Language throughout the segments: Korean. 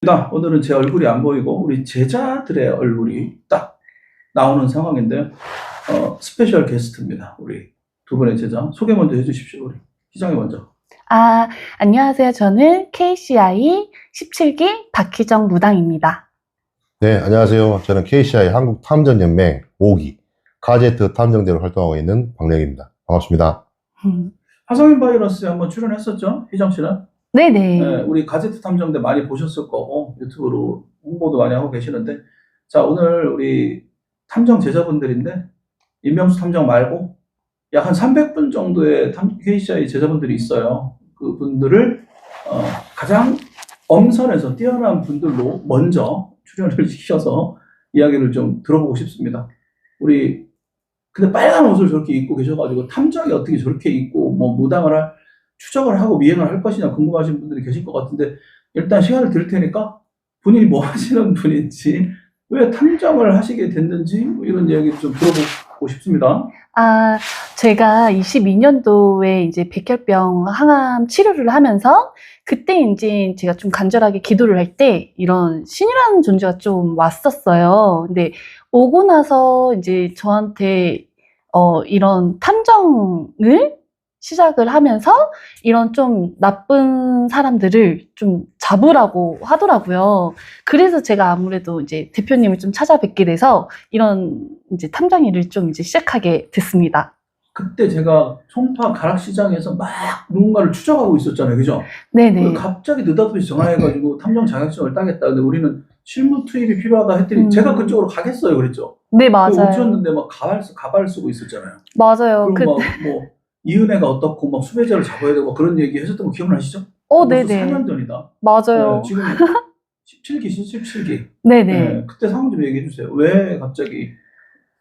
오늘은 제 얼굴이 안 보이고 우리 제자들의 얼굴이 딱 나오는 상황인데 스페셜 게스트입니다. 우리 두 분의 제자 소개 먼저 해주십시오. 우리 희정이 먼저. 안녕하세요. 저는 KCI 17기 박희정 무당입니다. 네, 안녕하세요. 저는 KCI 한국탐정연맹 5기 가제트 탐정대로 활동하고 있는 박래기입니다. 반갑습니다. 화성인 바이러스에 한번 출연했었죠? 희정 씨는? 네네. 네, 우리 가제트 탐정대 많이 보셨을 거고 유튜브로 홍보도 많이 하고 계시는데, 자, 오늘 우리 탐정 제자분들인데 임명수 탐정 말고 약 한 300분 정도의 KCI 제자분들이 있어요. 그 분들을 가장 엄선해서 뛰어난 분들로 먼저 출연을 시켜서 이야기를 좀 들어보고 싶습니다. 우리 근데 빨간 옷을 저렇게 입고 계셔가지고 탐정이 어떻게 저렇게 입고 뭐 무당을 추적을 하고 미행을 할 것이냐 궁금하신 분들이 계실 것 같은데, 일단 시간을 드릴 테니까 본인이 뭐 하시는 분인지, 왜 탐정을 하시게 됐는지 뭐 이런 이야기 좀 들어보고 싶습니다. 제가 22년도에 이제 백혈병 항암 치료를 하면서 그때 이제 제가 좀 간절하게 기도를 할 때 이런 신이라는 존재가 좀 왔었어요. 근데 오고 나서 이제 저한테 이런 탐정을 시작을 하면서 이런 좀 나쁜 사람들을 좀 잡으라고 하더라고요. 그래서 제가 아무래도 이제 대표님을 좀 찾아뵙게 돼서 이런 이제 탐정 일을 좀 이제 시작하게 됐습니다. 그때 제가 송파 가락시장에서 막 누군가를 추적하고 있었잖아요, 그죠? 네네. 갑자기 느닷없이 전화해가지고 탐정 자격증을 따겠다. 근데 우리는 실무 투입이 필요하다 했더니 제가 그쪽으로 가겠어요, 그랬죠? 네, 맞아요. 오셨는데 막 가발 쓰고 있었잖아요. 맞아요. 그리고 뭐 이은혜가 어떻고 막 수배자를 잡아야 되고 그런 얘기 하셨던 거 기억나시죠? 네네. 4년 전이다. 맞아요. 네, 지금 17기신 17기. 네네. 네, 그때 상황 좀 얘기해 주세요. 왜 갑자기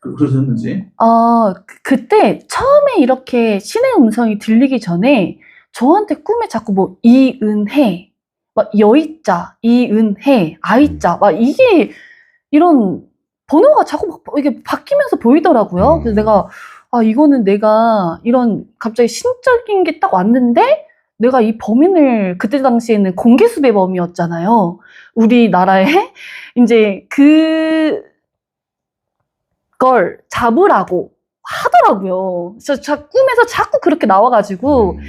그러셨는지. 그때 처음에 이렇게 신의 음성이 들리기 전에 저한테 꿈에 자꾸 뭐 이은혜, 막 여의자, 이은혜, 아이자, 막 이게 이런 번호가 자꾸 막 이게 바뀌면서 보이더라고요. 그래서 내가 이거는 내가 이런 갑자기 신적인 게 딱 왔는데 내가 이 범인을, 그때 당시에는 공개수배범이었잖아요. 우리나라에 이제 그걸 잡으라고 하더라고요. 그래서 꿈에서 자꾸 그렇게 나와가지고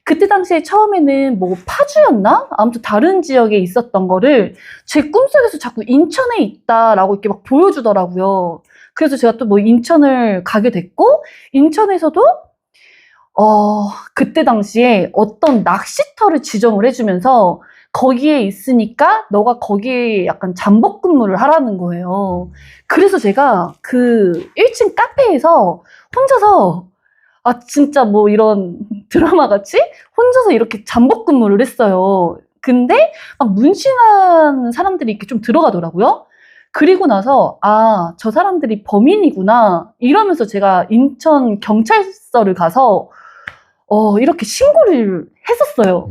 그때 당시에 처음에는 뭐 파주였나? 아무튼 다른 지역에 있었던 거를 제 꿈속에서 자꾸 인천에 있다라고 이렇게 막 보여주더라고요. 그래서 제가 또 뭐 인천을 가게 됐고, 인천에서도 그때 당시에 어떤 낚시터를 지정을 해주면서 거기에 있으니까 너가 거기에 약간 잠복 근무를 하라는 거예요. 그래서 제가 그 1층 카페에서 혼자서 진짜 뭐 이런 드라마 같이 혼자서 이렇게 잠복 근무를 했어요. 근데 막 문신한 사람들이 이렇게 좀 들어가더라고요. 그리고 나서 저 사람들이 범인이구나 이러면서 제가 인천 경찰서를 가서 이렇게 신고를 했었어요.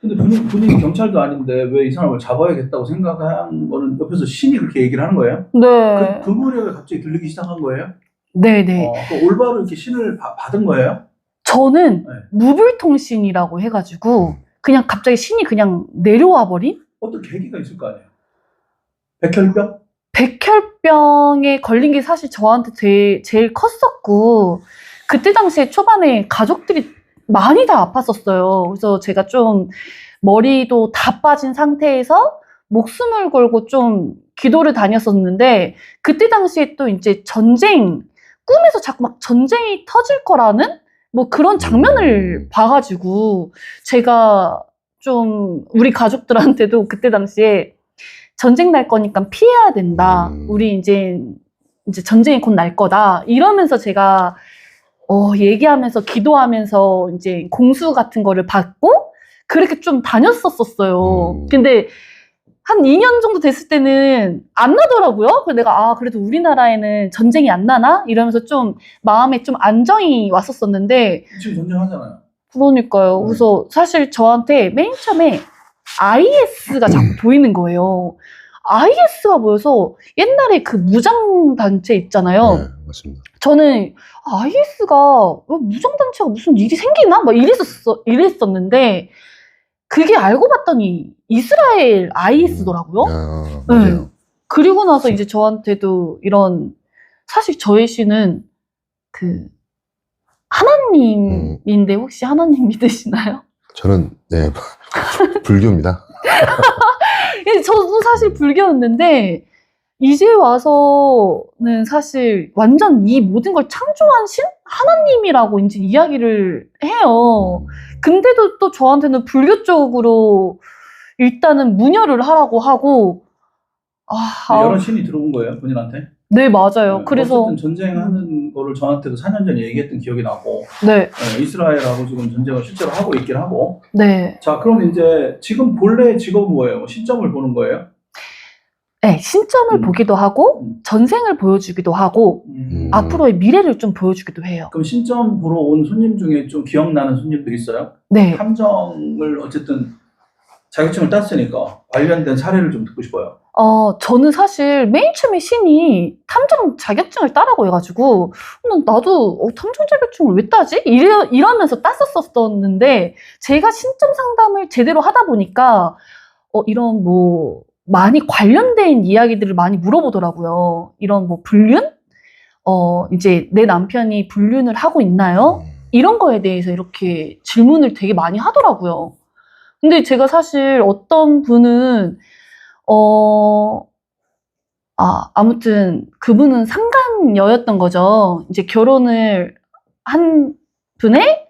근데 본인이 경찰도 아닌데 왜 이 사람을 잡아야겠다고 생각한 거는 옆에서 신이 그렇게 얘기를 하는 거예요? 네. 그 무렵에 갑자기 들리기 시작한 거예요? 네네. 올바로 이렇게 신을 받은 거예요? 저는 네. 무불통신이라고 해가지고 그냥 갑자기 신이 그냥 내려와 버린? 어떤 계기가 있을 거 아니에요? 백혈병? 백혈병에 걸린 게 사실 저한테 제일 컸었고, 그때 당시에 초반에 가족들이 많이 다 아팠었어요. 그래서 제가 좀 머리도 다 빠진 상태에서 목숨을 걸고 좀 기도를 다녔었는데, 그때 당시에 또 이제 꿈에서 자꾸 막 전쟁이 터질 거라는 뭐 그런 장면을 봐가지고 제가 좀 우리 가족들한테도 그때 당시에 전쟁 날 거니까 피해야 된다. 우리 이제 전쟁이 곧 날 거다. 이러면서 제가 얘기하면서 기도하면서 이제 공수 같은 거를 받고 그렇게 좀 다녔었어요. 근데 한 2년 정도 됐을 때는 안 나더라고요. 그래서 내가 그래도 우리나라에는 전쟁이 안 나나? 이러면서 좀 마음에 좀 안정이 왔었었는데. 지금 전쟁하잖아요. 그러니까요. 그래서 사실 저한테 맨 처음에 IS가 자꾸 보이는 거예요. IS가 보여서 옛날에 그 무장단체 있잖아요. 네, 맞습니다. 저는 IS가 무장단체가 무슨 일이 생기나? 막 이랬었는데 그게 알고 봤더니 이스라엘 IS더라고요. 맞아요. 그리고 나서 이제 저한테도 이런, 사실 저의 신은 그 하나님인데 혹시 하나님 믿으시나요? 저는 네 불교입니다. 예, 저도 사실 불교였는데 이제 와서는 사실 완전 이 모든 걸 창조한 신? 하나님이라고 이제 이야기를 해요. 근데도 또 저한테는 불교 쪽으로 일단은 문여를 하라고 하고, 여러 신이 들어온 거예요, 본인한테? 네, 맞아요. 네, 그래서, 어쨌든 전쟁하는 거를 저한테도 4년 전에 얘기했던 기억이 나고, 네, 이스라엘하고 지금 전쟁을 실제로 하고 있긴 하고. 네. 자, 그럼 이제 지금 본래 직업은 뭐예요? 뭐 신점을 보는 거예요? 네, 신점을 음. 보기도 하고, 전생을 보여주기도 하고, 앞으로의 미래를 좀 보여주기도 해요. 그럼 신점 보러 온 손님 중에 좀 기억나는 손님들 있어요? 네. 탐정을 어쨌든 자격증을 땄으니까 관련된 사례를 좀 듣고 싶어요. 저는 사실 맨 처음에 신이 탐정 자격증을 따라고 해가지고, 나도 탐정 자격증을 왜 따지? 이러면서 땄었었는데, 제가 신점 상담을 제대로 하다 보니까, 이런 뭐, 많이 관련된 이야기들을 많이 물어보더라고요. 이런 뭐, 불륜? 이제 내 남편이 불륜을 하고 있나요? 이런 거에 대해서 이렇게 질문을 되게 많이 하더라고요. 근데 제가 사실 어떤 분은, 아무튼 그분은 상간녀였던 거죠. 이제 결혼을 한 분의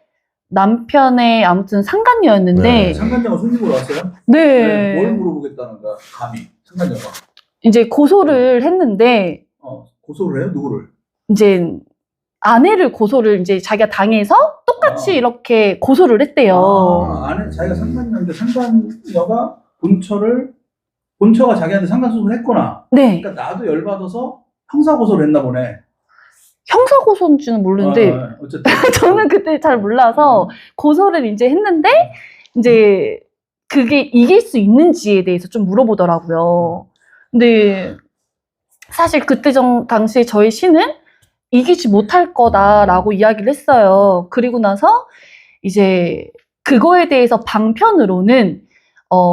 남편의 아무튼 상간녀였는데, 네. 상간녀가 손님으로 왔어요? 네. 뭘 물어보겠다는 거야, 감히, 상간녀가. 이제 고소를 했는데, 고소를 해요? 누구를? 이제 아내를 고소를 이제 자기가 당해서 똑같이 아. 이렇게 고소를 했대요. 아내 자기가 상간녀인데 상간녀가 본처가 자기한테 상간소송을 했구나. 네. 그러니까 나도 열받아서 형사고소를 했나 보네. 형사고소인지는 모르는데, 어쨌든 저는 그때 잘 몰라서 고소를 이제 했는데, 이제 그게 이길 수 있는지에 대해서 좀 물어보더라고요. 근데 사실 그때 당시에 저희 신은 이기지 못할 거다라고 이야기를 했어요. 그리고 나서 이제 그거에 대해서 방편으로는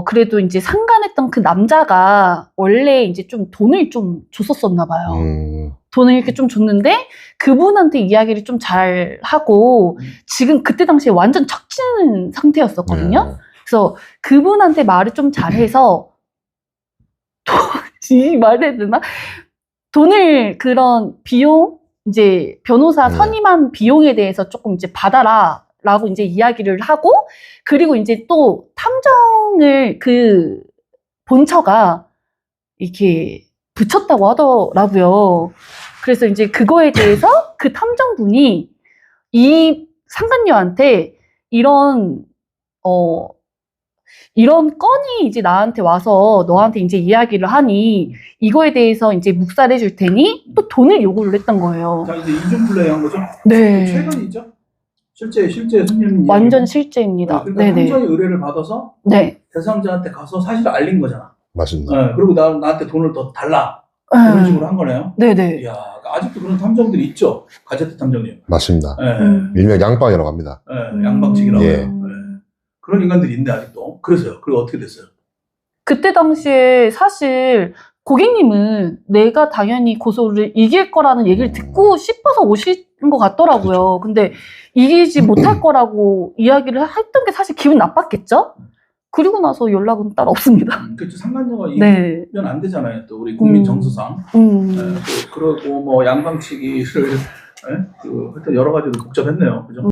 그래도 이제 상간했던 그 남자가 원래 이제 좀 돈을 좀 줬었었나 봐요. 돈을 이렇게 좀 줬는데 그분한테 이야기를 좀 잘 하고 지금 그때 당시에 완전 척지는 상태였었거든요. 그래서 그분한테 말을 좀 잘해서 이 말해야 되나? 돈을 그런 비용 이제 변호사 선임한 비용에 대해서 조금 이제 받아라 라고 이제 이야기를 하고 그리고 이제 또 탐정을 그 본처가 이렇게 붙였다고 하더라고요. 그래서 이제 그거에 대해서 그 탐정분이 이 상간녀한테 이런 건이 이제 나한테 와서 너한테 이제 이야기를 하니 이거에 대해서 이제 묵살해 줄 테니 또 돈을 요구를 했던 거예요. 자, 이제 이중 플레이 한 거죠? 네. 최근이죠? 실제 손님 완전 이야기고. 실제입니다. 그러니까 네네. 탐정이 의뢰를 받아서 네. 대상자한테 가서 사실을 알린 거잖아. 맞습니다. 그리고 나한테 돈을 더 달라. 그런 식으로 한 거네요. 네네. 이야, 아직도 그런 탐정들이 있죠. 가제트 탐정님. 맞습니다. 네. 일명 양빵이라고 합니다. 양방식이라고. 예. 그런 인간들이 있네, 아직도. 그래서요. 그리고 어떻게 됐어요? 그때 당시에 사실 고객님은 내가 당연히 고소를 이길 거라는 얘기를 듣고 싶어서 오신 것 같더라고요. 그렇죠. 근데 이기지 못할 거라고 이야기를 했던 게 사실 기분 나빴겠죠? 그리고 나서 연락은 따로 없습니다. 그렇죠. 상간녀가 네. 이기면 안 되잖아요. 또 우리 국민 정서상. 또 그러고 뭐 양방치기를 하여튼 여러 가지로 복잡했네요. 그죠?